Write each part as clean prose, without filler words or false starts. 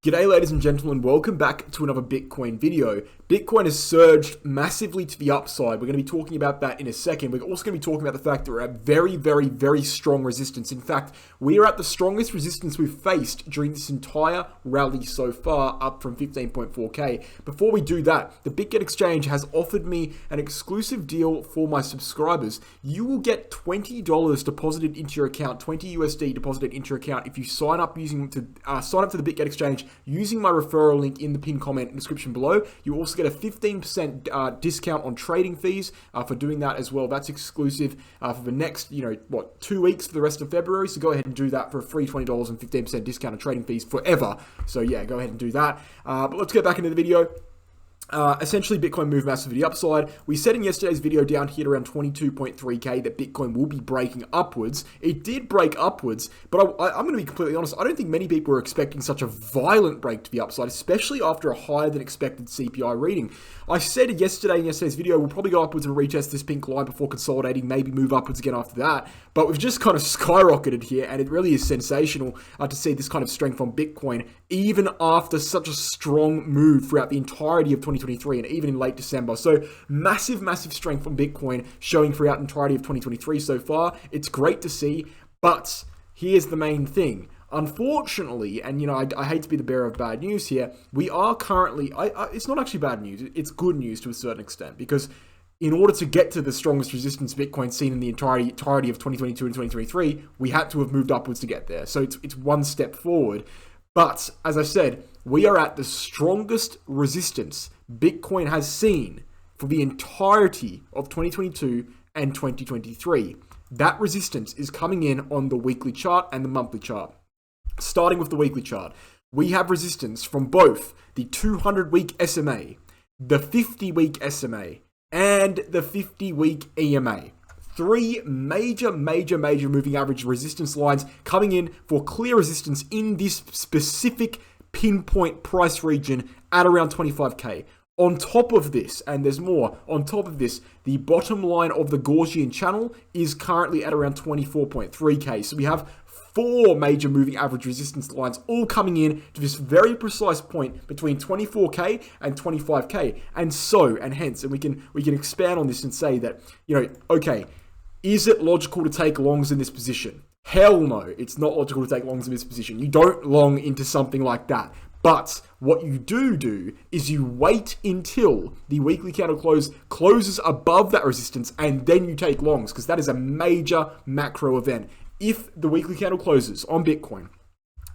G'day ladies and gentlemen, welcome back to another Bitcoin video. Bitcoin has surged massively to the upside. We're going to be talking about that in a second. We're also going to be talking about the fact that we're at very strong resistance. In fact, we are at the strongest resistance we've faced during this entire rally so far, up from 15.4k. Before we do that, the Bitcoin exchange has offered me an exclusive deal for my subscribers. You will get $20 deposited into your account, 20 USD deposited into your account if you sign up to the Bitcoin exchange using my referral link in the pinned comment and description below. You also get a 15% discount on trading fees for doing that as well. That's exclusive for the next, 2 weeks for the rest of February. So go ahead and do that for a free $20 and 15% discount on trading fees forever. So yeah, go ahead and do that. But let's get back into the video. Essentially, Bitcoin moved massively to the upside. We said in yesterday's video down here around 22.3k that Bitcoin will be breaking upwards. It did break upwards, but I'm going to be completely honest. I don't think many people were expecting such a violent break to the upside, especially after a higher than expected CPI reading. I said yesterday in yesterday's video, we'll probably go upwards and retest this pink line before consolidating, maybe move upwards again after that. But we've just kind of skyrocketed here, and it really is sensational to see this kind of strength on Bitcoin, even after such a strong move throughout the entirety of 2023 and even in late December. So massive strength on Bitcoin showing throughout the entirety of 2023 so far. It's great to see, but here's the main thing. Unfortunately, and I hate to be the bearer of bad news here, we are currently, it's not actually bad news, it's good news to a certain extent, because in order to get to the strongest resistance Bitcoin seen in the entirety of 2022 and 2023, we had to have moved upwards to get there. So it's one step forward. But as I said, we are at the strongest resistance Bitcoin has seen for the entirety of 2022 and 2023. That resistance is coming in on the weekly chart and the monthly chart. Starting with the weekly chart, we have resistance from both the 200-week SMA, the 50-week SMA, and the 50-week EMA. Three major moving average resistance lines coming in for clear resistance in this specific pinpoint price region at around 25k. On top of this, and there's more, on top of this, the bottom line of the Gaussian channel is currently at around 24.3k. So we have four major moving average resistance lines all coming in to this very precise point between 24k and 25k. And hence, we can expand on this and say that, okay, is it logical to take longs in this position? Hell no, it's not logical to take longs in this position. You don't long into something like that. But what you do is you wait until the weekly candle closes above that resistance, and then you take longs, because that is a major macro event. If the weekly candle closes on Bitcoin,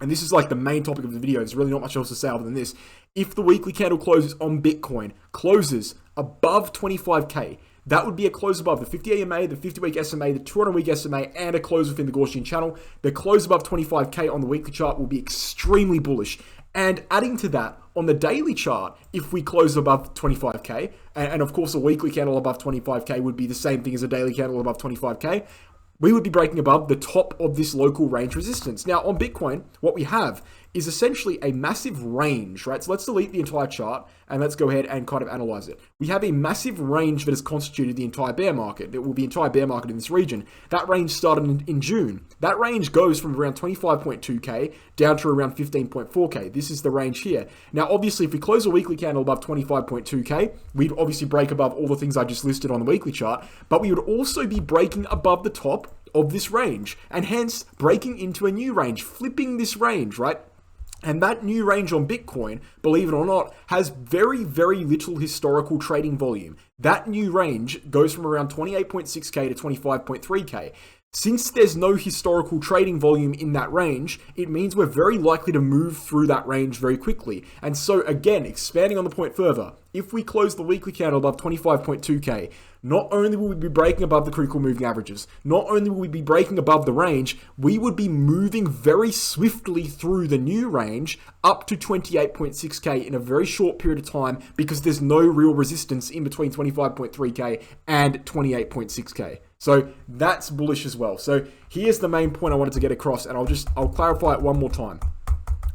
and this is like the main topic of the video, there's really not much else to say other than this. If the weekly candle closes on Bitcoin, closes above 25k, that would be a close above the 50 EMA, the 50-week SMA, the 200-week SMA, and a close within the Gaussian channel. The close above 25k on the weekly chart will be extremely bullish. And adding to that, on the daily chart, if we close above 25k, and of course a weekly candle above 25k would be the same thing as a daily candle above 25k, we would be breaking above the top of this local range resistance. Now, on Bitcoin, what we have is essentially a massive range, right? So let's delete the entire chart and let's go ahead and kind of analyze it. We have a massive range that has constituted the entire bear market. It will be the entire bear market in this region. That range started in June. That range goes from around 25.2k down to around 15.4k. This is the range here. Now, obviously, if we close a weekly candle above 25.2k, we'd obviously break above all the things I just listed on the weekly chart, but we would also be breaking above the top of this range, and hence breaking into a new range, flipping this range, right? And that new range on Bitcoin, believe it or not, has very little historical trading volume. That new range goes from around 28.6k to 25.3k. Since there's no historical trading volume in that range, it means we're very likely to move through that range very quickly. And so again, expanding on the point further, if we close the weekly candle above 25.2k, not only will we be breaking above the critical moving averages, not only will we be breaking above the range, we would be moving very swiftly through the new range up to 28.6k in a very short period of time, because there's no real resistance in between 25.3k and 28.6k. So that's bullish as well. So here's the main point I wanted to get across, and I'll clarify it one more time.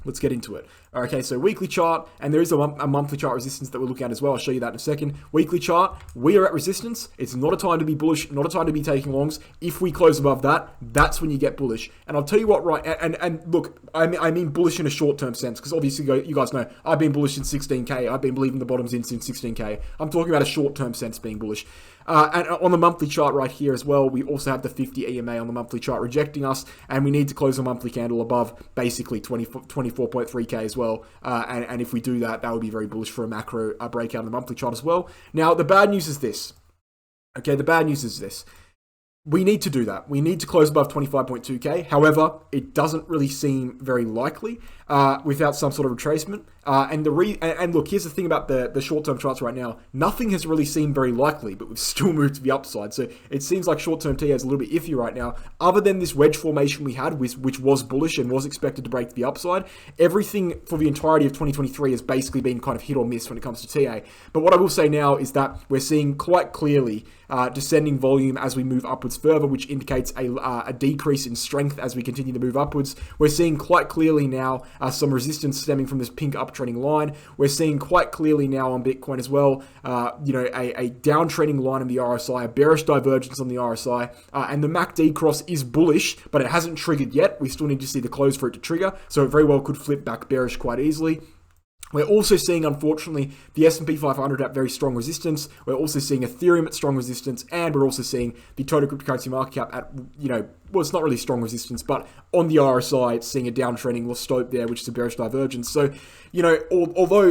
Let's get into it. Okay, so weekly chart, and there is a monthly chart resistance that we're looking at as well. I'll show you that in a second. Weekly chart, we are at resistance. It's not a time to be bullish, not a time to be taking longs. If we close above that, that's when you get bullish. And I'll tell you what, right, and look, I mean bullish in a short-term sense, because obviously you guys know, I've been bullish since 16K. I've been believing the bottom's in since 16K. I'm talking about a short-term sense being bullish. And on the monthly chart right here as well, we also have the 50 EMA on the monthly chart rejecting us, and we need to close a monthly candle above basically 24.3K as well. And if we do that, that would be very bullish for a macro breakout on the monthly chart as well. Now, the bad news is this. Okay, the bad news is this. We need to do that. We need to close above 25.2K. However, it doesn't really seem very likely without some sort of retracement. And look, here's the thing about the short-term charts right now. Nothing has really seemed very likely, but we've still moved to the upside. So it seems like short-term TA is a little bit iffy right now. Other than this wedge formation we had, which was bullish and was expected to break to the upside, everything for the entirety of 2023 has basically been kind of hit or miss when it comes to TA. But what I will say now is that we're seeing quite clearly descending volume as we move upwards further, which indicates a decrease in strength as we continue to move upwards. We're seeing quite clearly now some resistance stemming from this pink uptrending line. We're seeing quite clearly now on Bitcoin as well, a downtrending line in the RSI, a bearish divergence on the RSI, and the MACD cross is bullish, but it hasn't triggered yet. We still need to see the close for it to trigger, so it very well could flip back bearish quite easily. We're also seeing, unfortunately, the S&P 500 at very strong resistance. We're also seeing Ethereum at strong resistance, and we're also seeing the total cryptocurrency market cap at, well, it's not really strong resistance, but on the RSI, it's seeing a downtrending stope there, which is a bearish divergence. So, although,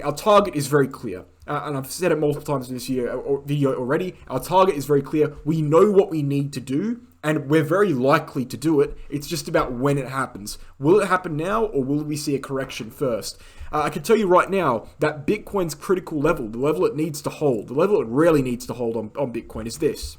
our target is very clear. And I've said it multiple times in this video already. Our target is very clear. We know what we need to do, and we're very likely to do it. It's just about when it happens. Will it happen now, or will we see a correction first? I can tell you right now that Bitcoin's critical level, the level it needs to hold, the level it really needs to hold on Bitcoin is this.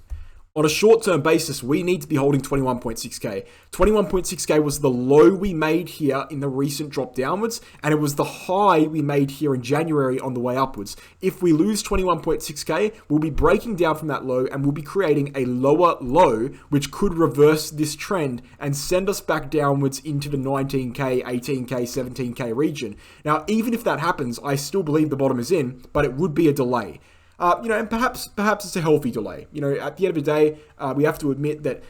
On a short-term basis, we need to be holding 21.6K. 21.6K was the low we made here in the recent drop downwards, and it was the high we made here in January on the way upwards. If we lose 21.6K, we'll be breaking down from that low, and we'll be creating a lower low, which could reverse this trend and send us back downwards into the 19K, 18K, 17K region. Now, even if that happens, I still believe the bottom is in, but it would be a delay. And perhaps it's a healthy delay. At the end of the day, we have to admit that,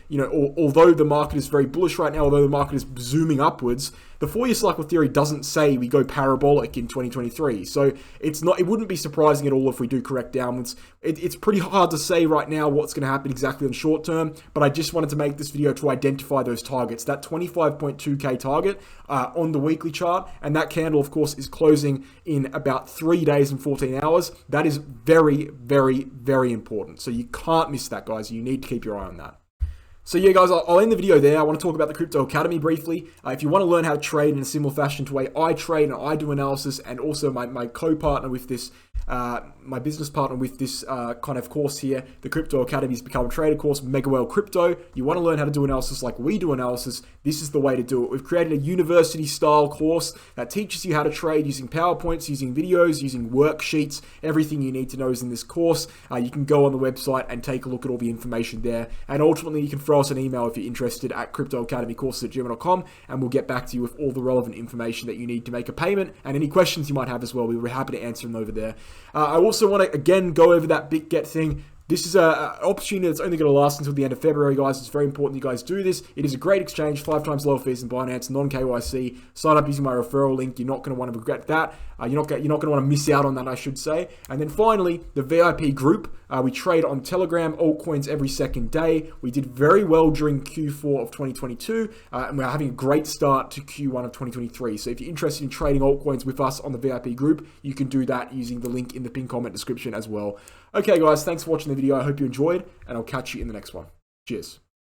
although the market is very bullish right now, although the market is zooming upwards, the 4-year cycle theory doesn't say we go parabolic in 2023. So it wouldn't be surprising at all if we do correct downwards. It's pretty hard to say right now what's going to happen exactly in the short term, but I just wanted to make this video to identify those targets. That 25.2K target on the weekly chart, and that candle, of course, is closing in about 3 days and 14 hours. That is very, very, very important. So you can't miss that, guys. You need to keep your eye on that. So yeah, guys, I'll end the video there. I want to talk about the Crypto Academy briefly. If you want to learn how to trade in a similar fashion to the way I trade and I do analysis, and also my co-partner with this, my business partner with this kind of course here, the Crypto Academy's Become a Trader course, Mega Well Crypto. You want to learn how to do analysis like we do analysis, this is the way to do it. We've created a university-style course that teaches you how to trade using PowerPoints, using videos, using worksheets. Everything you need to know is in this course. You can go on the website and take a look at all the information there. And ultimately, you can throw us an email if you're interested at cryptoacademycourses@gmail.com, and we'll get back to you with all the relevant information that you need to make a payment, and any questions you might have as well. We're happy to answer them over there. I also want to, again, go over that BitGet thing. This is an opportunity that's only going to last until the end of February, guys. It's very important you guys do this. It is a great exchange, 5 times lower fees than Binance, non-KYC. Sign up using my referral link. You're not going to want to regret that. You're not going to want to miss out on that, I should say. And then finally, the VIP group. We trade on Telegram altcoins every second day. We did very well during Q4 of 2022, and we're having a great start to Q1 of 2023. So if you're interested in trading altcoins with us on the VIP group, you can do that using the link in the pinned comment description as well. Okay, guys, thanks for watching the video. I hope you enjoyed, and I'll catch you in the next one. Cheers.